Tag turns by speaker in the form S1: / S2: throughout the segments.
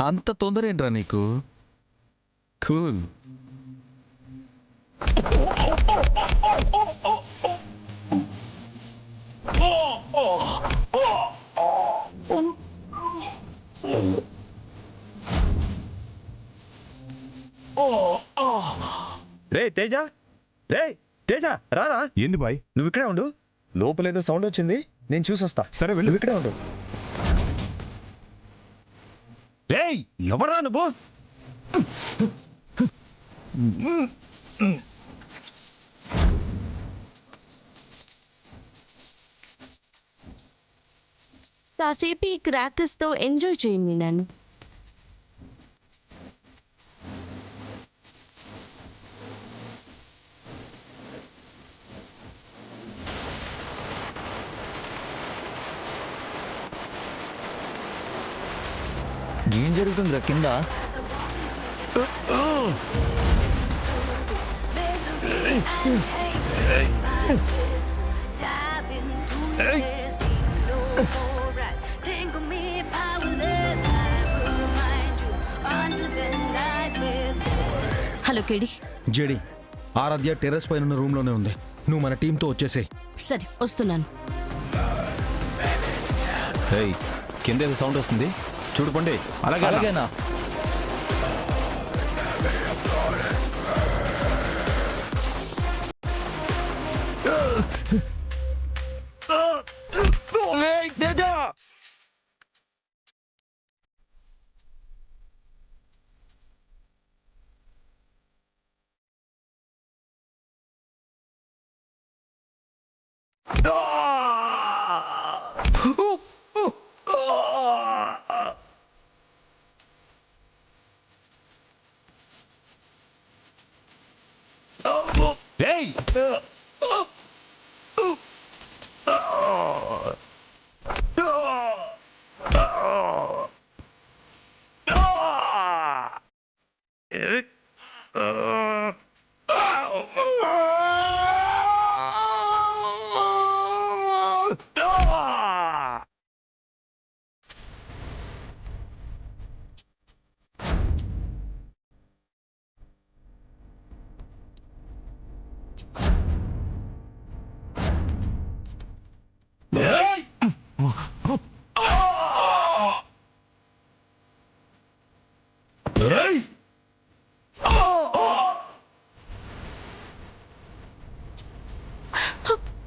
S1: అంత తొందర ఏంట్రా నీకు? కూల్.
S2: రే తేజ, రే తేజ, రారా.
S3: ఏంది బాయ్?
S2: నువ్వు ఇక్కడే ఉండు, లోపలేదో సౌండ్ వచ్చింది, నేను చూసొస్తా.
S3: సరే వెళ్ళు.
S2: నువ్వు ఇక్కడే ఉండు. రేయ్ ఎవరా నువ్వు?
S4: కాసేపు ఈ క్రాకర్స్తో ఎంజాయ్ చేయండి. నేను
S5: ఏం జరుగుతుందిరా కింద?
S4: హలో కేడి.
S6: జేడి, ఆరాధ్య టెర్రస్ పైన ఉన్న రూమ్లోనే ఉంది. నువ్వు మన టీంతో వచ్చేసేయ్.
S4: సరే వస్తున్నాను.
S3: కింద ఏదో సౌండ్ వస్తుంది, చూడుకోండి.
S5: అలాగేనా?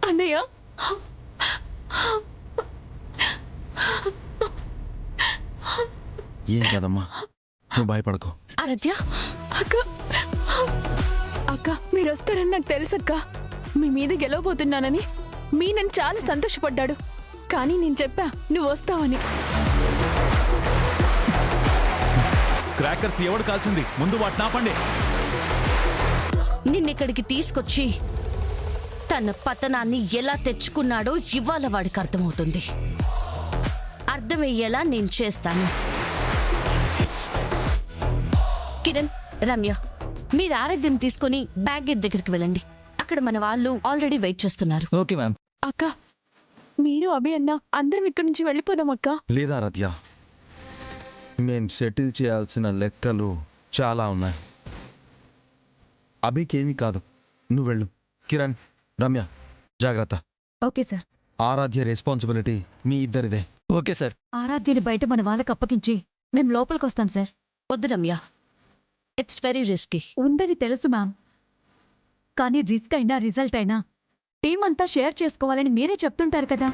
S4: అన్నయ్య,
S6: ఏం కదమ్మా, నువ్వు భయపడకు.
S4: ఆరాధ్య.
S7: అక్క మీరు వస్తారని నాకు తెలుసక్క. మీ మీద గెలవబోతున్నానని మీ నన్ను చాలా సంతోషపడ్డాడు. కానీ నేను చెప్పా నువ్వు వస్తావని.
S3: క్రాకర్స్ ఎవడు కాల్చింది? ముందు వాటిని ఆపండి.
S4: నిన్నిక్కడికి తీసుకొచ్చి తన పతనాన్ని ఎలా తెచ్చుకున్నాడో ఇవాళ వాడికి అర్థమవుతుంది. అర్థమయ్యేలా నేను చేస్తాను. కిరణ్, రమ్య, మీరు ఆరాధ్యం తీసుకుని బ్యాగ్ గేట్ దగ్గరికి వెళ్ళండి. అక్కడ మన వాళ్ళు ఆల్రెడీ వెయిట్ చేస్తున్నారు.
S5: Okay ma'am.
S7: అక్క మీరు అభి అన్న అందరం ఇక్కడి నుంచి వెళ్ళిపోదాం అక్క.
S6: లేదా ఆరాధ్య, మేము సెటిల్ చేయాల్సిన లెక్కలు చాలా ఉన్నాయి. అభికేమీ కాదు, నువ్వు వెళ్ళు. కిరణ్, రమ్య, జాగ్రత్త.
S8: Okay sir.
S6: ఆరాధ్య రెస్పాన్సిబిలిటీ మీ ఇద్దరిదే.
S5: Okay sir.
S8: ఆరాధ్యని బయట మన వాళ్ళకి అప్పగించి మేము లోపలికి వస్తాం సార్.
S4: వద్దు రమ్య, ఇట్స్ వెరీ రిస్కీ.
S8: ఉందని తెలుసు మ్యామ్, కానీ రిస్క్ అయినా రిజల్ట్ అయినా టీం అంతా షేర్ చేసుకోవాలని మీరే చెప్తుంటారు కదా.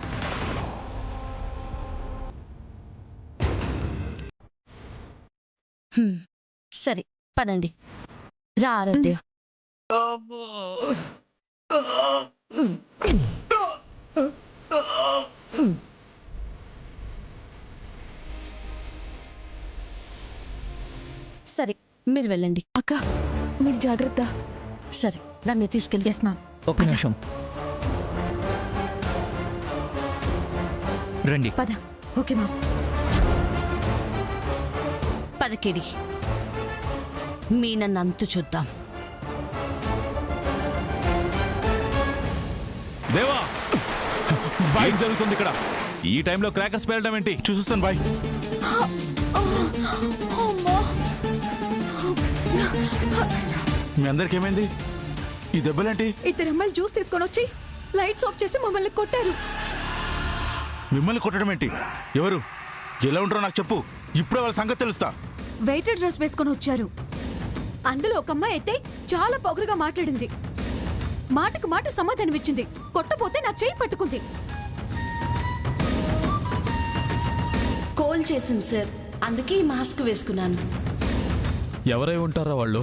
S4: సరే పదండి. రా ఆరాధ్య. సరే మీరు వెళ్ళండి.
S7: అక్క మీరు జాగ్రత్త.
S4: సరే రమ్య తీసుకెళ్ళి.
S8: Yes ma'am.
S5: ఒక నిమిషం రండి.
S8: పద. Okay ma'am.
S4: పదకేడి, మీ నన్ను అంతు చూద్దాం.
S3: దేవా, ఏం జరుగుతుంది ఇక్కడ? ఈ టైంలో క్రాకర్స్ పేలడం ఏంటి?
S9: చూస్తాను బాయ్. మీ అందరికి ఏమైంది? ఈ దెబ్బలేంటి?
S7: ఇద్దరు అమ్మాయిలు జ్యూస్ తీసుకొని వచ్చి లైట్స్ ఆఫ్ చేసి మమ్మల్ని కొట్టారు.
S9: మిమ్మల్ని కొట్టడం ఏంటి? ఎవరు? ఎలా ఉంటారో నాకు చెప్పు. ఇప్పుడే వాళ్ళ సంగతి తెలుస్తా.
S7: వెయిటర్ డ్రెస్ వేసుకొని వచ్చారు. అందులో ఒక అమ్మాయి అయితే చాలా పొగరుగా మాట్లాడింది. మాటకు మాట సమాధానం ఇచ్చింది. కొట్టపోతే నా చేయి పట్టుకుంది.
S4: కోల్ చేసింది సార్, అందుకే ఈ మాస్క్ వేసుకున్నాను.
S3: ఎవరై ఉంటారా వాళ్ళు?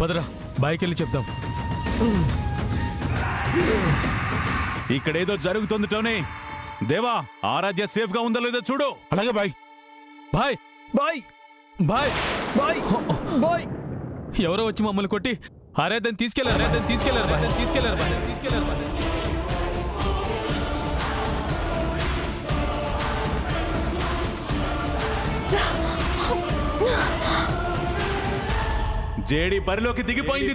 S3: పదరా బైక్ వెళ్ళి చెప్దాం. ఇక్కడేదో జరుగుతుంది టోనీ. దేవా, ఆరాధ్య సేఫ్ గా ఉందో లేదో చూడు.
S9: అలాగే bye.
S3: Bye
S6: bye
S3: bye
S6: bye bye.
S3: ఎవరో వచ్చి మమ్మల్ని కొట్టి ఆరాధ్యని తీసుకెళ్లారు. జేడి బరిలోకి దిగిపోయింది.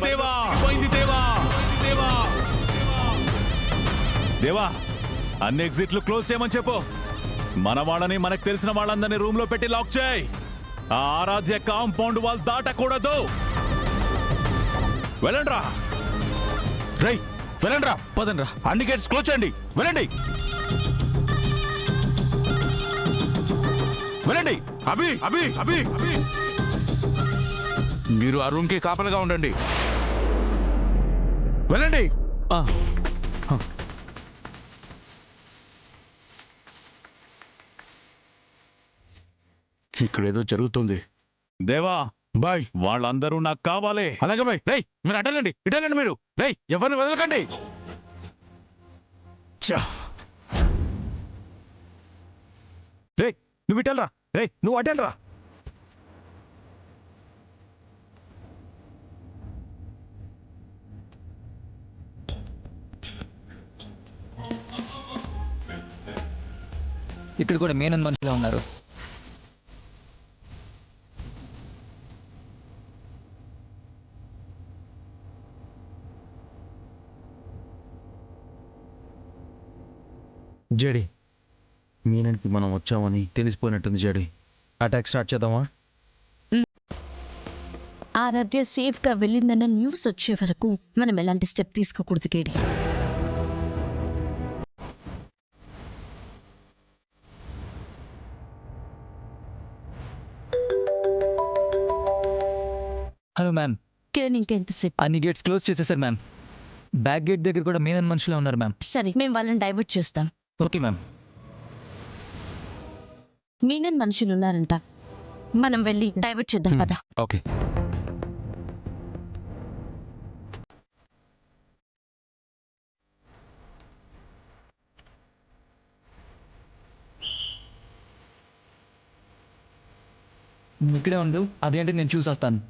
S3: దేవా, అన్ని ఎగ్జిట్లు క్లోజ్ చేయమని చెప్పు. మన వాళ్ళని, మనకు తెలిసిన వాళ్ళందరినీ రూమ్ లో పెట్టి లాక్ చేయి. ఆ ఆరాధ్య కాంపౌండ్ వాల్ దాటకూడదు. వెళ్ళండ్రా.
S9: రై వెళ్ళండి రా.
S3: పదండ్రా.
S9: అన్ని గేట్స్ క్లోజ్ చేయండి. వెళ్ళండి. వెళ్ళండి. అభి అభి అభి అభి మీరు ఆ రూమ్ కి కాపలుగా ఉండండి. వెళ్ళండి. ఇక్కడ ఏదో జరుగుతుంది.
S3: దేవా
S9: బాయ్.
S3: వాళ్ళందరూ నాకు కావాలి.
S9: అలాగే బాయ్. రై మీరు అటెళ్ళండి. ఇటెళ్ళండి మీరు. రై ఎవరిని వదలకండి.
S2: రే నువ్వు ఇటెళ్ళరా. రే నువ్వు అటెళ్ళరా.
S5: ఇక్కడ కూడా మేనన్ మనుషులే ఉన్నారు.
S6: జడి, మీనన్కి మనం వచ్చామని తెలిసిపోయినట్టుంది. జడి, అటాక్ స్టార్ట్ చేద్దామా?
S4: ఆరాధ్య సేఫ్ గా వెళ్ళిందన్న న్యూస్ వచ్చే వరకు మనం ఎలాంటి స్టెప్ తీసుకోకూడదు కేడి.
S5: Hello ma'am.
S4: కిరణ్, ఇంకెంతసేపు?
S5: అన్ని గేట్స్ క్లోజ్ చేసేసారు మ్యామ్. బ్యాక్ గేట్ దగ్గర కూడా మేనన్ మనుషులే ఉన్నారు మ్యామ్.
S4: సరే, మేము వాళ్ళని డైవర్ట్ చేస్తాం.
S5: Okay ma'am.
S4: మీనన్ మనుషులు ఉన్నారంట, మనం వెళ్ళి డైవర్ట్ చేద్దాం పద.
S6: ఓకే.
S5: నువ్వు ఇక్కడే ఉండు. అదేంటి నేను చూసొస్తాను.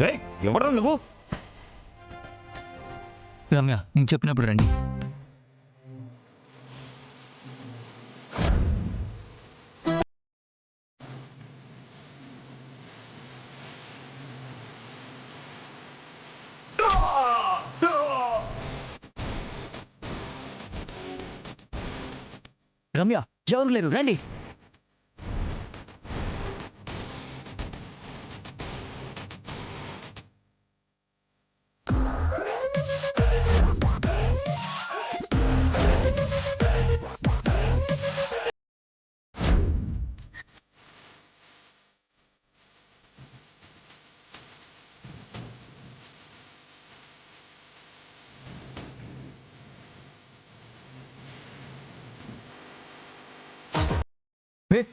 S2: రే ఎవరు నువ్వు?
S5: రమ్య, నేను చెప్పినప్పుడు రండి. రమ్య, ఎవరు లేరు, రండి.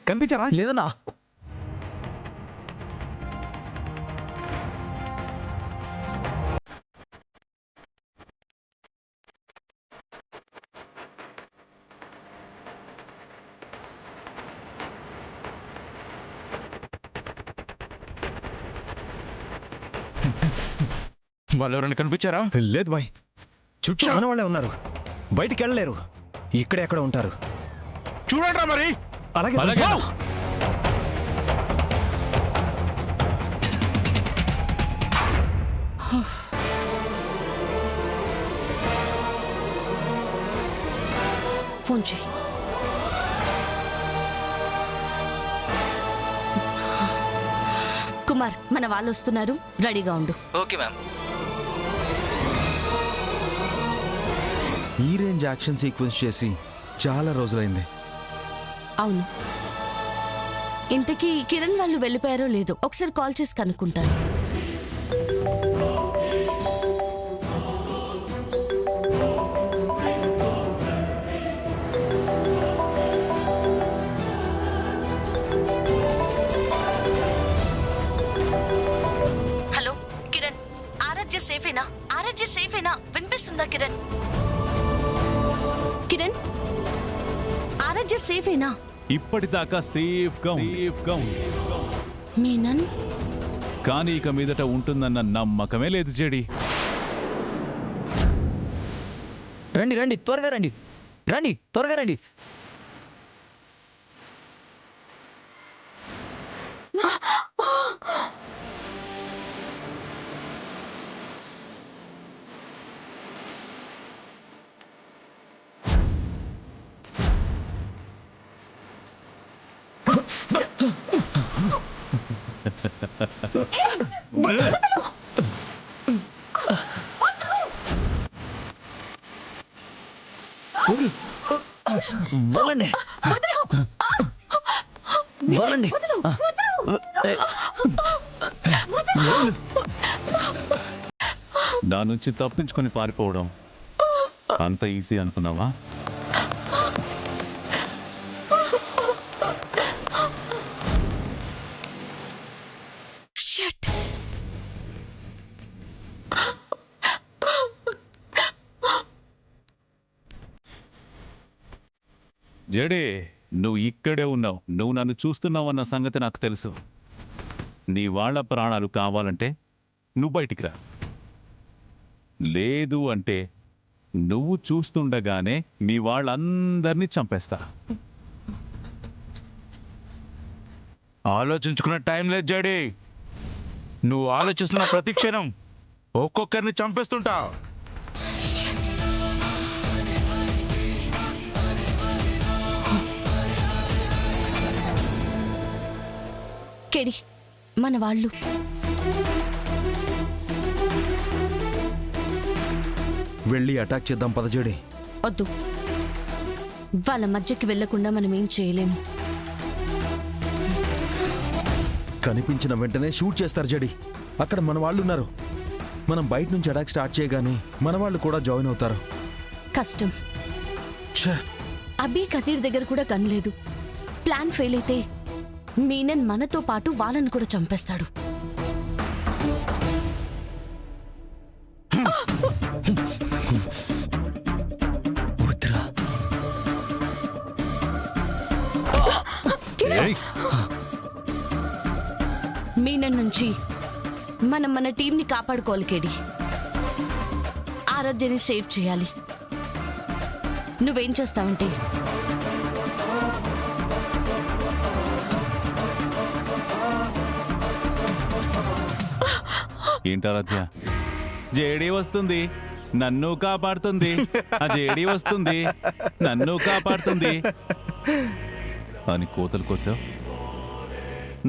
S2: కనిపించారా?
S5: లేదన్నా.
S9: వాళ్ళు ఎవరైనా కనిపించారా?
S2: లేదు బాయ్, చుట్టూ చాలా వాళ్ళే ఉన్నారు, బయటికి వెళ్ళలేరు, ఇక్కడే ఎక్కడ ఉంటారు.
S9: చూడండి మరి.
S2: అలాగే
S3: అలాగే.
S4: ఫోన్ చేయి. కుమార్, మన వాళ్ళు వస్తున్నారు, రెడీగా ఉండు.
S5: Okay ma'am.
S6: ఈ రేంజ్ యాక్షన్ సీక్వెన్స్ చేసి చాలా రోజులైంది.
S4: అవును. ఇంతకీ కిరణ్ వాళ్ళు వెళ్ళిపోయారో లేదో ఒకసారి కాల్ చేసి కనుక్కుంటాను. హలో కిరణ్, ఆరాధ్య సేఫేనా? ఆరాధ్య సేఫేనా? వినిపిస్తుందా కిరణ్? కిరణ్, ఆరాధ్య సేఫేనా?
S3: ఇప్పటిదాకా సేఫ్గా ఉంది.
S4: మీనన్,
S3: కానీ ఇక మీదట ఉంటుందన్న నమ్మకమే లేదు జేడి.
S5: రండి రండి, త్వరగా రండి, రండి త్వరగా రండి. వదలండి, వదలండి.
S3: నా నుంచి తప్పించుకొని పారిపోవడం అంత ఈజీ అనుకున్నావా? జడే, నువ్వు ఇక్కడే ఉన్నావు. నువ్వు నన్ను చూస్తున్నావు అన్న సంగతి నాకు తెలుసు. నీ వాళ్ళ ప్రాణాలు కావాలంటే నువ్వు బయటికి రా. లేదు అంటే నువ్వు చూస్తుండగానే మీ వాళ్ళందరినీ చంపేస్తా.
S9: ఆలోచించుకునే టైం లేదు జడి. నువ్వు ఆలోచిస్తున్న ప్రతి క్షణం ఒక్కొక్కరిని చంపేస్తుంటా.
S4: కెడి, మన వాళ్ళు
S6: వెళ్ళి అటాక్ చేద్దాం పదజేడి.
S4: వద్దు, వాళ్ళ మధ్యకి వెళ్లకుండా మనం ఏం చేయలేము.
S6: కనిపించిన వెంటనే షూట్ చేస్తారు జడి. అక్కడ మన వాళ్ళు ఉన్నారు. మనం బయట నుంచి అటాక్ స్టార్ట్ చేయగానే మన వాళ్ళు కూడా జాయిన్ అవుతారు.
S4: కష్టం.
S6: ఛే!
S4: అభి కతీర్ దగ్గర కూడా గన్ లేదు. ప్లాన్ ఫెయిల్ అయితే మీనన్ మనతో పాటు వాళ్ళని కూడా చంపేస్తాడు.
S6: వద్దురా.
S4: మీనన్ నుంచి మనం మన టీంని కాపాడుకోవాలి కేడి. ఆరాధ్యని సేవ్ చేయాలి. నువ్వేం చేస్తావంటే
S3: ఏంటారాధ్య? జేడీ వస్తుంది, నన్ను కాపాడుతుంది. ఆ జేడీ వస్తుంది, నన్ను కాపాడుతుంది అని కోతలు కోసావు.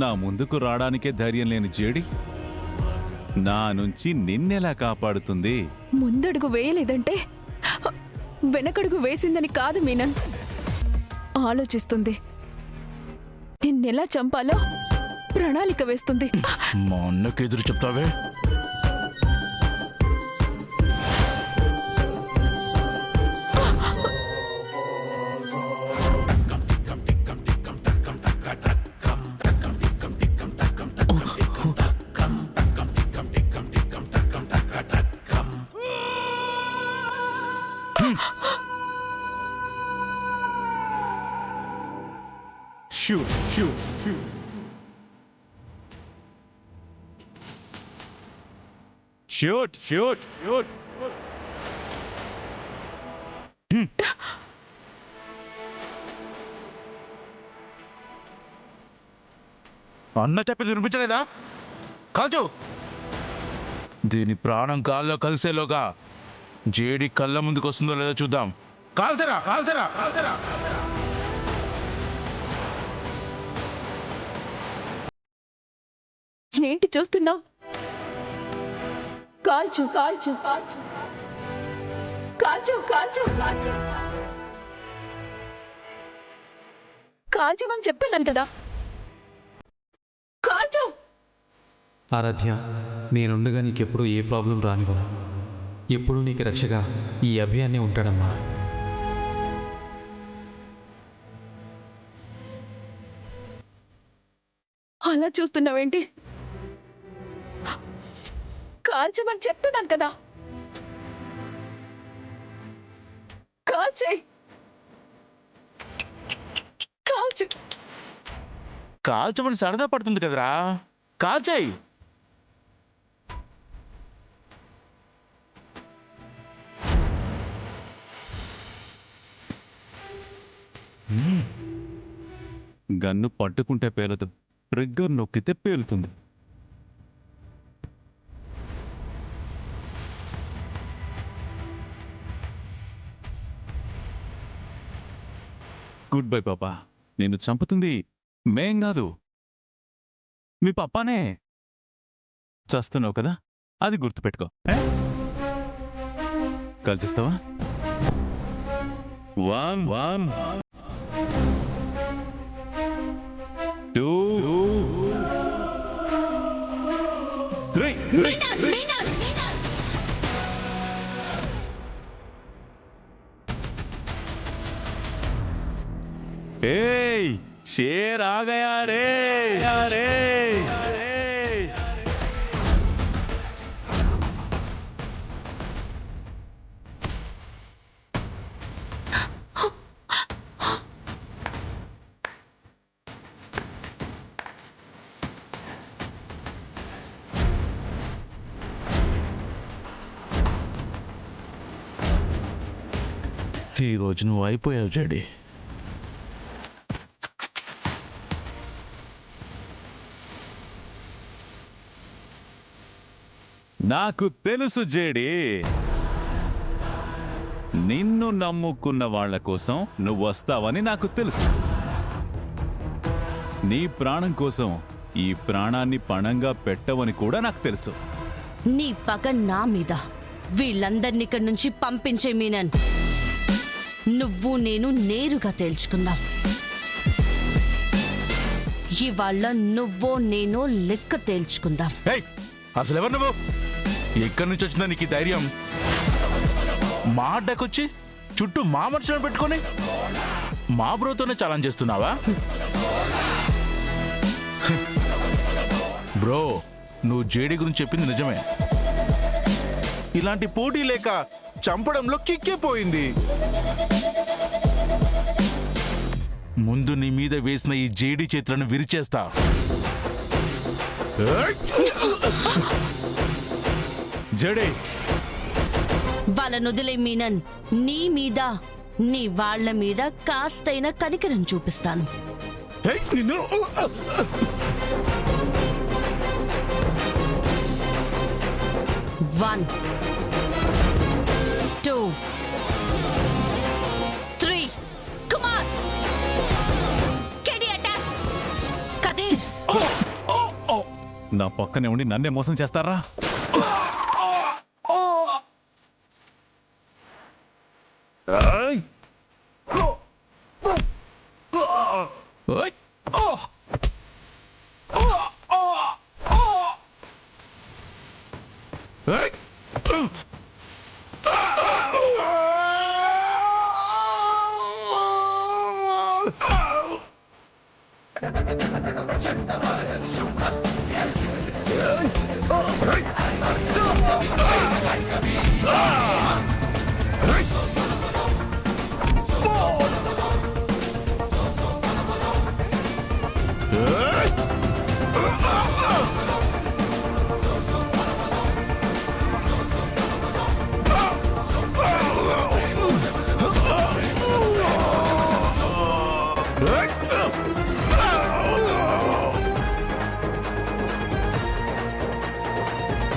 S3: నా ముందుకు రావడానికే ధైర్యం లేని జేడి నా నుంచి నిన్నెలా కాపాడుతుంది?
S7: ముందడుగు వేయలేదంటే వెనకడుగు వేసిందని కాదు మీనన్. ఆలోచిస్తుంది, నిన్నెలా చంపాలో ప్రణాళిక వేస్తుంది.
S9: మా అన్నకి ఎదురు చెప్తావే?
S3: షూట్ షూట్ షూట్
S9: అన్న చెప్పింది వినిపించలేదా? కాల్చు. దీని ప్రాణం గాల్లో కలిసేలోగా జేడి కళ్ళ ముందుకు వస్తుందో లేదో చూద్దాం. కాల్చరా కాల్చరా కాల్చరా.
S4: ఏంటి చూస్తున్నావు? కాల్చు కాల్చు కాల్చు కాల్చు కాల్చు కాల్చు కాల్చమని చెప్పాను కదా. కాల్చు.
S10: ఆరాధ్య, నేనుండగా నీకెప్పుడు ఏ ప్రాబ్లం రానివ్వను. ఎప్పుడు నీకు రక్షగా ఈ అభియాన్నే ఉంటాడమ్మా.
S4: అలా చూస్తున్నావేంటి? కాల్చమని చెప్తున్నాను కదా. కాల్చేయ్. కాల్చు.
S9: కాల్చమని సరదా పడుతుంది కదరా, కాల్చాయి.
S3: గన్ను పట్టుకుంటే పేలదు, ట్రిగ్గర్ నొక్కితే పేలుతుంది. గుడ్ బై పాపా. నిన్ను చంపుతుంది మేం కాదు, మీ పప్పానే. చస్తున్నావు కదా, అది గుర్తుపెట్టుకో. కలిసిస్తావా? 1 1 2 3. ए शेर आ गया रे, अरे
S9: ఈ రోజు నువ్వు అయిపోయావు జేడి.
S3: నాకు తెలుసు జేడి, నిన్ను నమ్ముకున్న వాళ్ళ కోసం నువ్వు వస్తావని నాకు తెలుసు. నీ ప్రాణం కోసం ఈ ప్రాణాన్ని పణంగా పెట్టవని కూడా నాకు తెలుసు.
S4: నీ పగ నా మీద. వీళ్ళందరినీ ఇక్కడి నుంచి పంపించే మీనన్. నువ్వు నేను నేరుగా తేల్చుకుందాం. ఇవాళ నువ్వో నేనో లెక్క తేల్చుకుందాం.
S9: అసలు ఎవరు నువ్వు? ఎక్కడి నుంచి వచ్చిందా నీకు ఈ ధైర్యం? మా అడ్డకొచ్చి చుట్టూ మా మనుషులను పెట్టుకొని మా బ్రోతోనే ఛాలెంజ్ చేస్తున్నావా? బ్రో, నువ్వు జేడీ గురించి చెప్పింది నిజమే. ఇలాంటి పోటీ లేక చంపడంలో కిక్కే పోయింది. ముందు నీ మీద వేసిన ఈ జేడీ చేతులను విరిచేస్తా.
S3: జేడీ,
S4: వాళ్ళను వదిలే మీనన్. నీ మీద, నీ వాళ్ళ మీద కాస్తైనా కనికరం చూపిస్తాను.
S9: నిన్ను
S4: 1 2 3 come on, KD attack. Kadir,
S3: నా పక్కనే ఉండి నన్నే మోసం చేస్తారా?
S9: Ah!